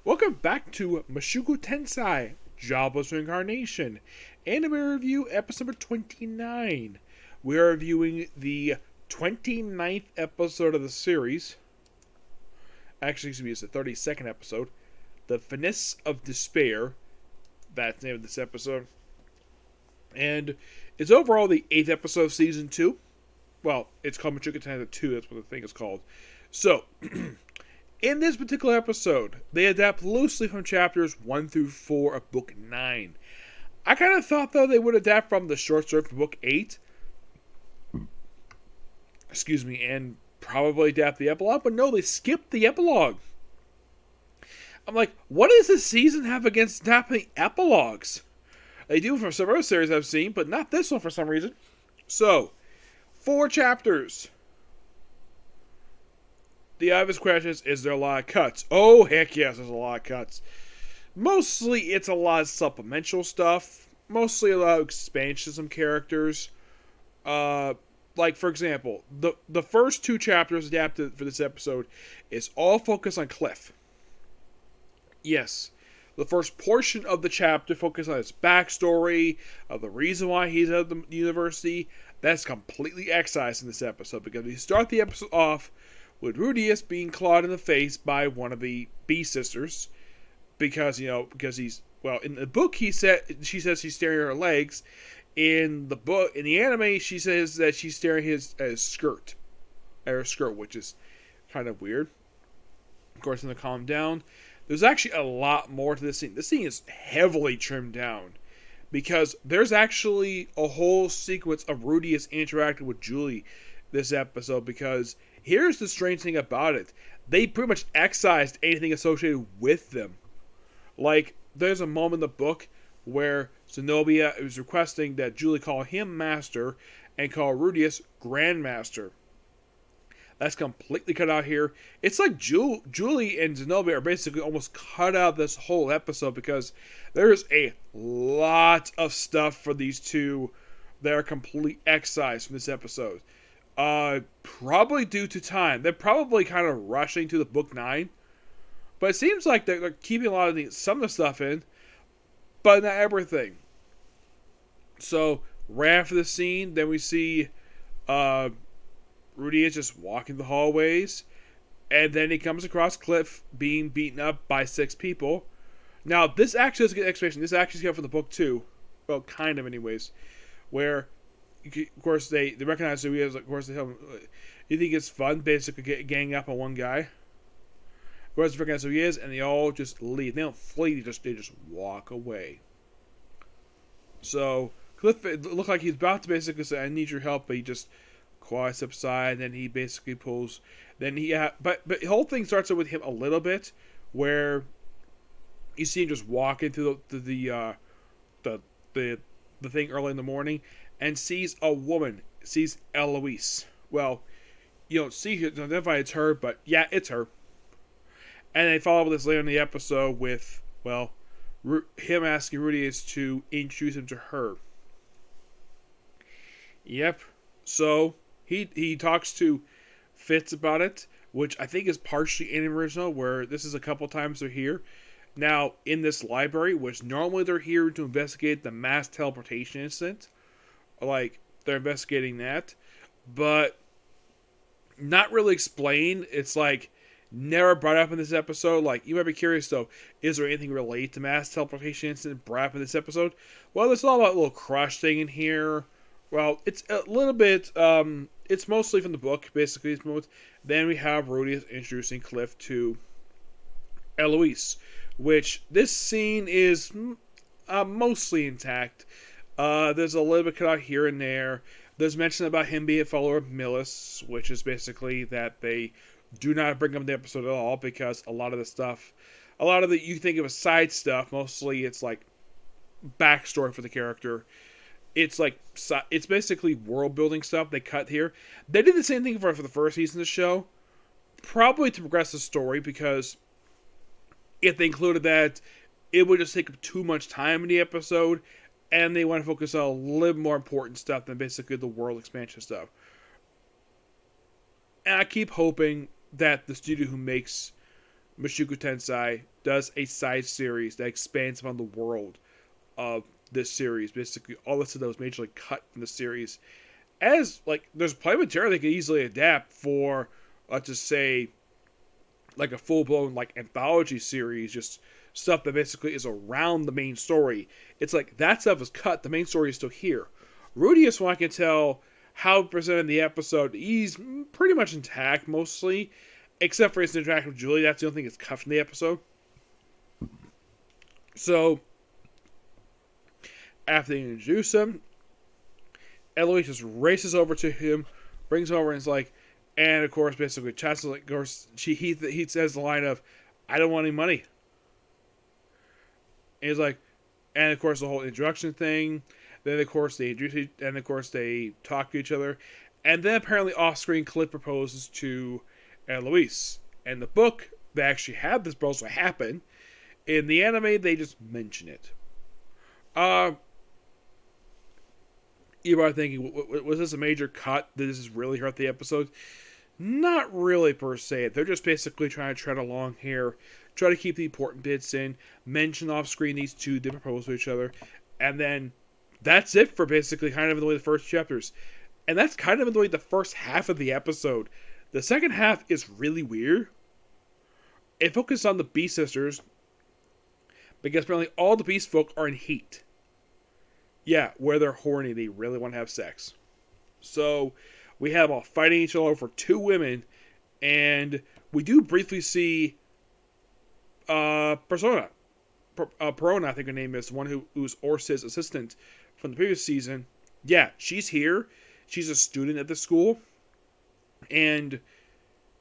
Welcome back to Mushoku Tensei, Jobless Reincarnation, anime review episode number 29. We are reviewing the 29th episode of the series. Actually, excuse me, it's the 32nd episode. The Finesse of Despair. That's the name of this episode. And it's overall the 8th episode of season 2. Well, it's called Mushoku Tensei 2, that's what the thing is called. So, in this particular episode, they adapt loosely from chapters 1 through 4 of Book 9. I kind of thought, though, they would adapt from the short story from Book 8. Excuse me, and probably adapt the epilogue, but no, they skipped the epilogue. I'm like, what does this season have against adapting epilogues? They do for some other series I've seen, but not this one for some reason. So, 4 chapters. The obvious question is there a lot of cuts? Oh, heck yes, there's a lot of cuts. Mostly, it's a lot of supplemental stuff. Mostly a lot of expansion of some characters. Like, for example, the first 2 chapters adapted for this episode is all focused on Cliff. Yes, the first portion of the chapter focuses on his backstory, of the reason why he's at the university. That's completely excised in this episode, because we start the episode off with Rudius being clawed in the face by one of the bee sisters, because he's, well, in the book she says she's staring at her legs. In the anime, she says that she's staring at her skirt, which is kind of weird. Of course, in the calm down, there's actually a lot more to this scene. This scene is heavily trimmed down, because there's actually a whole sequence of Rudius interacting with Julie this episode, because here's the strange thing about it. They pretty much excised anything associated with them. Like, there's a moment in the book where Zenobia is requesting that Julie call him Master and call Rudius Grandmaster. That's completely cut out here. It's like Julie and Zenobia are basically almost cut out this whole episode, because there's a lot of stuff for these two that are completely excised from this episode. Probably due to time. They're probably kind of rushing to the Book 9. But it seems like they're keeping a lot of some of the stuff in, but not everything. So, right after the scene, then we see Rudy is just walking the hallways, and then he comes across Cliff being beaten up by 6 people. Now, this actually doesn't get explanation. This actually is from the book 2. Well, kind of anyways. Where, of course, they recognize who he is. Of course, they tell him, you think it's fun, basically, gang up on one guy? Of course, they recognize who he is, and they all just leave. They don't flee, they just walk away. So, Cliff, it looked like he's about to basically say, I need your help, but he just quiet steps aside, and then he basically pulls. Then but the whole thing starts with him a little bit, where you see him just walking through the thing early in the morning, and sees a woman, sees Eloise. Well, you don't see her, don't identify it's her, but yeah, it's her. And they follow up with this later in the episode with, well, him asking Rudius to introduce him to her. Yep. So he talks to Fitz about it, which I think is partially in the original, where this is a couple times they're here. Now, in this library, which normally they're here to investigate the mass teleportation incident, like, they're investigating that, but not really explained. It's like, never brought up in this episode. Like, you might be curious, though, is there anything related to mass teleportation incident brought up in this episode? Well, there's a lot about a little crush thing in here. Well, it's a little bit, it's mostly from the book, basically. Then we have Rudius introducing Cliff to Eloise, which this scene is mostly intact. There's a little bit cut out here and there. There's mention about him being a follower of Millis, which is basically that they do not bring up in the episode at all, because a lot of the you think of as side stuff, mostly it's like backstory for the character. It's like, it's basically world building stuff they cut here. They did the same thing for the first season of the show, probably to progress the story, because if they included that, it would just take up too much time in the episode, and they want to focus on a little more important stuff than basically the world expansion stuff. And I keep hoping that the studio who makes Mushoku Tensei does a side series that expands upon the world of this series. Basically, all this stuff was majorly cut from the series. As, like, there's plenty of material they could easily adapt for, let's just say, like a full-blown, like, anthology series, just stuff that basically is around the main story. It's like, that stuff is cut, the main story is still here. Rudius, when I can tell how presented in the episode, he's pretty much intact, mostly, except for his interaction with Julie. That's the only thing that's cut from the episode. So, after they introduce him, Eloise just races over to him, brings him over, and is like, and of course, basically, Chastity, like, of course, he says the line of, "I don't want any money." And he's like, and of course, the whole introduction thing. Then of course they talk to each other, and then apparently off-screen, Cliff proposes to Eloise. And the book, they actually have this proposal happen. In the anime, they just mention it. You are thinking, was this a major cut? Did this really hurt the episode? Not really, per se. They're just basically trying to tread along here, try to keep the important bits in, mention off-screen these two did propose to each other, and then that's it for basically kind of the way the first chapters. And that's kind of the way the first half of the episode. The second half is really weird. It focuses on the Beast Sisters, because apparently all the Beast folk are in heat. Yeah, where they're horny, they really want to have sex. So, we have all fighting each other for two women, and we do briefly see Persona, I think her name is, the one who's Orsa's assistant from the previous season. Yeah, she's here. She's a student at the school. And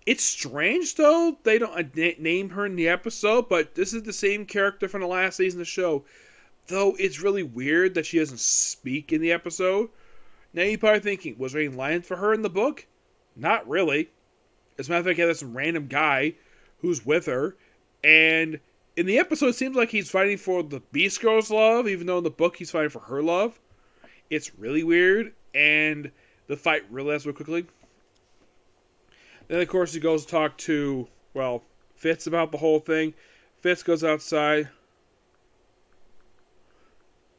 it's strange, though, they don't name her in the episode, but this is the same character from the last season of the show. Though it's really weird that she doesn't speak in the episode. Now you're probably thinking, was there any lines for her in the book? Not really. As a matter of fact, there's some random guy who's with her, and in the episode, it seems like he's fighting for the Beast Girl's love, even though in the book he's fighting for her love. It's really weird, and the fight really escalates quickly. Then, of course, he goes to talk to, well, Fitz about the whole thing. Fitz goes outside,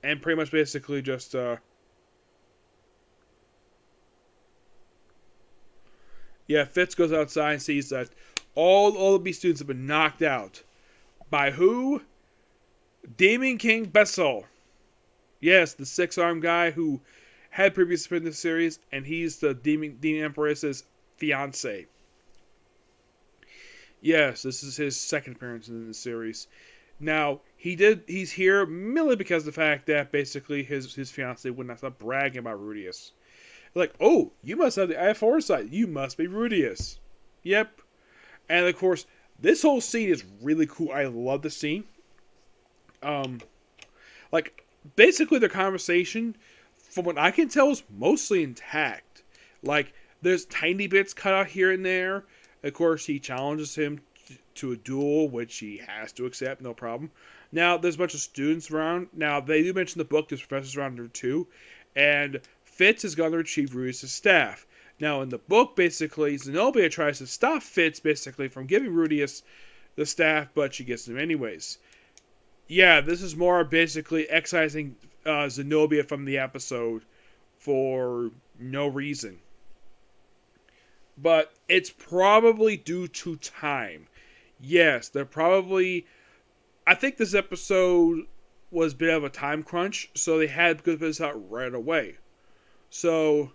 and pretty much basically just, Fitz goes outside and sees that all the Beast students have been knocked out. By who? Demon King Bessel. Yes, the six-armed guy who had previously been in the series, and he's the Demon Empress's fiancé. Yes, this is his second appearance in the series. Now, he's here merely because of the fact that basically his fiancé would not stop bragging about Rudius. Like, oh, you must have the eye of foresight. You must be Rudius. Yep. And of course, this whole scene is really cool. I love the scene. Basically their conversation, from what I can tell, is mostly intact. Like, there's tiny bits cut out here and there. Of course, he challenges him to a duel, which he has to accept, no problem. Now, there's a bunch of students around. Now, they do mention the book, there's professors around there too. And Fitz is going to retrieve Rudius' staff. Now, in the book, basically, Zenobia tries to stop Fitz, basically, from giving Rudius the staff, but she gets him anyways. Yeah, this is more basically excising Zenobia from the episode for no reason. But it's probably due to time. Yes, they're probably... I think this episode was a bit of a time crunch, so they had to put this out right away. So,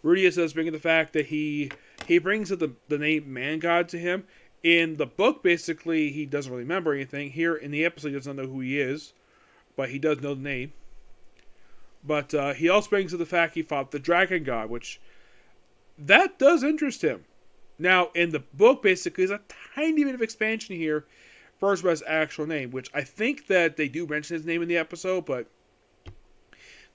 Rudius does bring in the fact that he brings the name Man God to him. In the book, basically, he doesn't really remember anything. Here, in the episode, he doesn't know who he is, but he does know the name. But he also brings in the fact he fought the Dragon God, which, that does interest him. Now, in the book, basically, there's a tiny bit of expansion here, first by his actual name, which I think that they do mention his name in the episode, but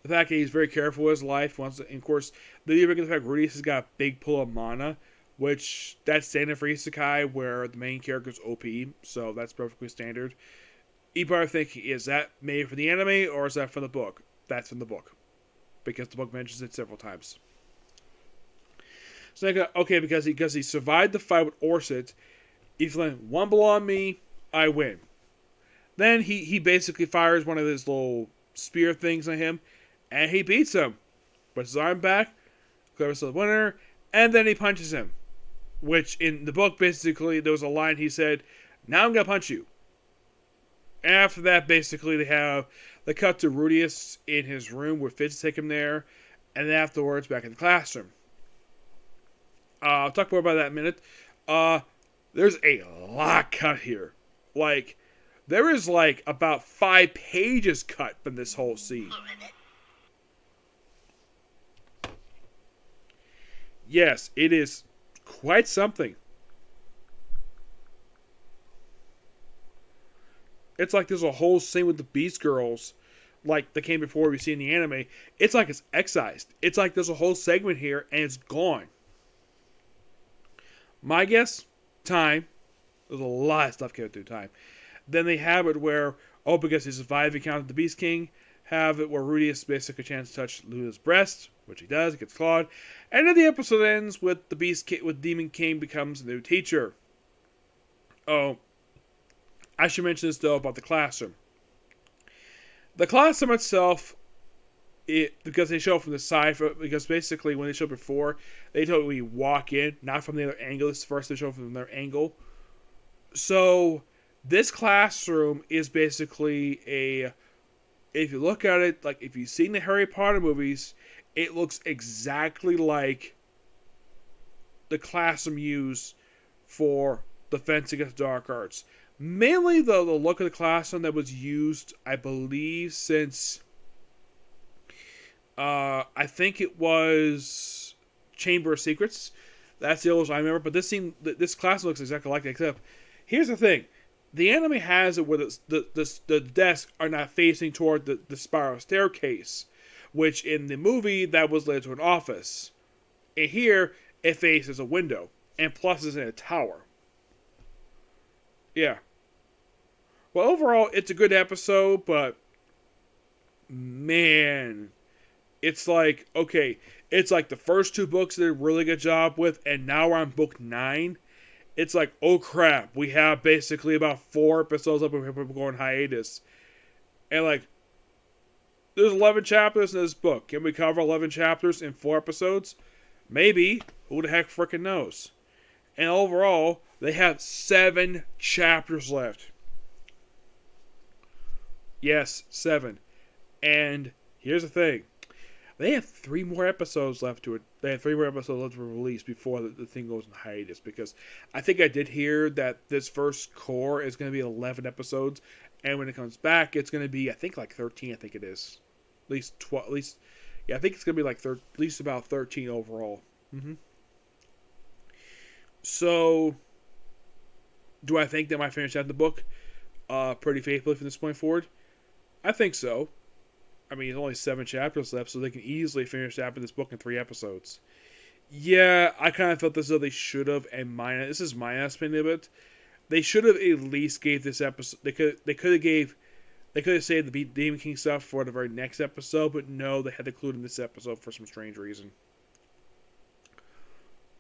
the fact that he's very careful with his life, and of course, they do bring in the fact Rudius has got a big pull of mana, which that's standard for isekai, where the main character is OP, so that's perfectly standard. You probably think, is that made for the anime, or is that from the book? That's from the book, because the book mentions it several times. So I go, okay, because he survived the fight with Orset, If you land one blow on me, I win. Then he basically fires one of his little spear things on him, and he beats him. Puts his arm back, declares the winner, and then he punches him. Which, in the book, basically, there was a line he said, "Now I'm going to punch you." And after that, basically, they cut to Rudius in his room where Fitz take him there, and then afterwards, back in the classroom. I'll talk more about that in a minute. There's a lot cut here. Like, there is, like, about 5 pages cut from this whole scene. Yes, it is quite something. It's like there's a whole scene with the Beast Girls, like that came before we see in the anime. It's like it's excised. It's like there's a whole segment here and it's gone. My guess, time. There's a lot of stuff going through time. Then they have it where, because he survived the encounter with the Beast King, have it where Rudy has basically a chance to touch Luna's breast, which he does, he gets clawed. And then the episode ends with with Demon King becomes the new teacher. Oh, I should mention this though about the classroom. The classroom itself, because they show from the side, because basically when they show before, they totally walk in, not from the other angle. This is first they show from their angle. So this classroom is basically if you look at it, like if you've seen the Harry Potter movies, it looks exactly like the classroom used for Defense Against Dark Arts. Mainly the look of the classroom that was used, I believe, since I think it was Chamber of Secrets. That's the oldest I remember. But this classroom looks exactly like it. Except, here's the thing: the anime has it where the desks are not facing toward the spiral staircase, which in the movie that was led to an office. And here it faces a window, and plus is in a tower. Yeah. Well, overall, it's a good episode, but man, it's like, okay, it's like the first 2 books they did a really good job with, and now we're on book 9. It's like, oh crap, we have basically about 4 episodes up before we go on hiatus. And like, there's 11 chapters in this book. Can we cover 11 chapters in 4 episodes? Maybe. Who the heck freaking knows? And overall, they have 7 chapters left. Yes, 7. And here's the thing. They have 3 more episodes left to it. They have 3 more episodes left to release before the thing goes in hiatus. Because I think I did hear that this first core is going to be 11 episodes. And when it comes back, it's going to be, I think, like 13, I think it is. At least 12, at least, yeah, I think it's going to be like at least about 13 overall. So, do I think they might finish out the book pretty faithfully from this point forward? I think so. I mean, there's only 7 chapters left, so they can easily finish after this book in 3 episodes. Yeah, I kind of felt as though they should have, and this is my opinion of it. They should have at least gave this episode. They could have saved the Demon King stuff for the very next episode, but no, they had to include in this episode for some strange reason.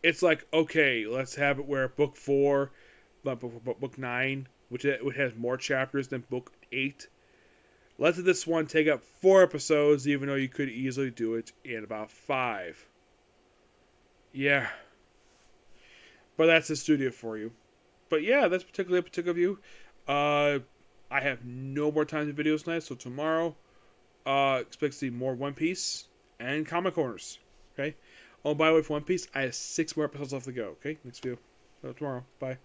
It's like, okay, let's have it where book 4, book 9, which has more chapters than book 8. Let's let this one take up 4 episodes, even though you could easily do it in about 5. Yeah. But that's the studio for you. But yeah, that's particularly a particular view. I have no more time to videos tonight, so tomorrow, expect to see more One Piece and Comic Corners. Okay? Oh, by the way, for One Piece, I have 6 more episodes left to go. Okay? Next video. Tomorrow. Bye.